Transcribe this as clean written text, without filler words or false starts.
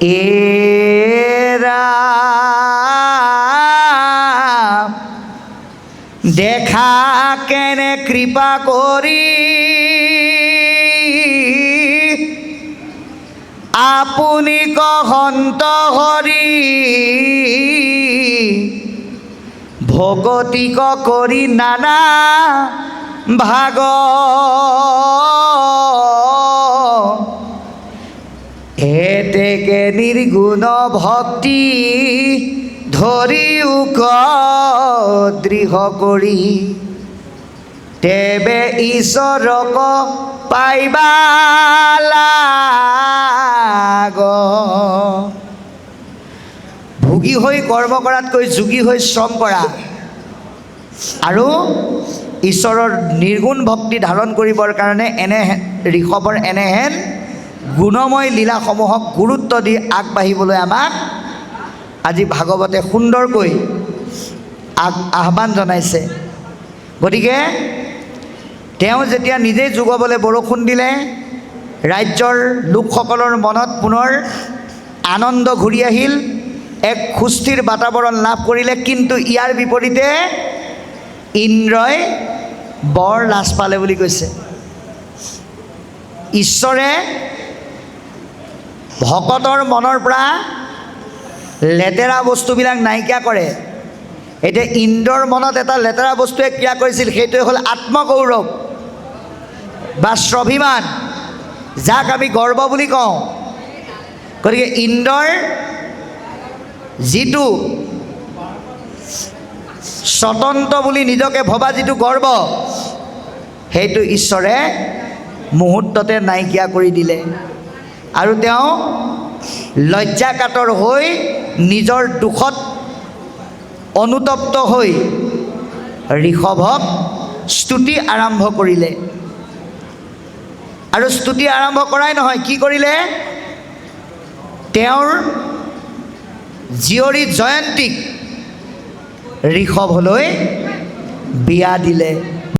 এৰা দেখা কেনে কৃপা কৰি আপুনি কহন্ত হৰি ভগতিক কৰি নানা ভাগ এতেকে নিৰ্গুণ ভক্তি ধৰি উক দৃঢ় কৰি তেবে ঈশ্বৰক পাইবা লাগ। ভোগী হৈ কৰ্ম কৰাতকৈ যোগী হৈ শ্ৰম কৰা আৰু ঈশ্বৰৰ নিৰ্গুণ ভক্তি ধাৰণ কৰিবৰ কাৰণে ঋষভৰ এনেহেন গুণময় লীলাসমূহক গুৰুত্ব দি আগবাঢ়িবলৈ আমাক আজি ভাগৱতে সুন্দৰকৈ আহ্বান জনাইছে। গতিকে তেওঁ যেতিয়া নিজেই যোগবলৈ বৰষুণ দিলে, ৰাজ্যৰ লোকসকলৰ মনত পুনৰ আনন্দ ঘূৰি আহিল, এক সুস্থিৰ বাতাবৰণ লাভ কৰিলে। কিন্তু ইয়াৰ বিপৰীতে ইন্দ্ৰই বৰ লাজ পালে বুলি কৈছে। ঈশ্বৰে ভকতৰ মনৰ পৰা লেতেৰা বস্তুবিলাক নাইকিয়া কৰে। এতিয়া ইন্দ্ৰৰ মনত এটা লেতেৰা বস্তুৱে ক্ৰিয়া কৰিছিল, সেইটোৱে হ'ল আত্মগৌৰৱ বা স্বাভিমান, যাক আমি গৰ্ব বুলি কওঁ। গতিকে ইন্দ্ৰৰ যিটো স্বতন্ত্ৰ বুলি নিজকে ভবা যিটো গৰ্ব, সেইটো ঈশ্বৰে মুহূৰ্ততে নাইকিয়া কৰি দিলে আৰু তেওঁ লজ্জাকাতৰ হৈ নিজৰ দুখত অনুতপ্ত হৈ ঋষভক স্তুতি আৰম্ভ কৰিলে। আৰু স্তুতি আৰম্ভ কৰাই নহয়, কি কৰিলে? তেওঁৰ জীয়ৰী জয়ন্তীক ঋষভলৈ বিয়া দিলে।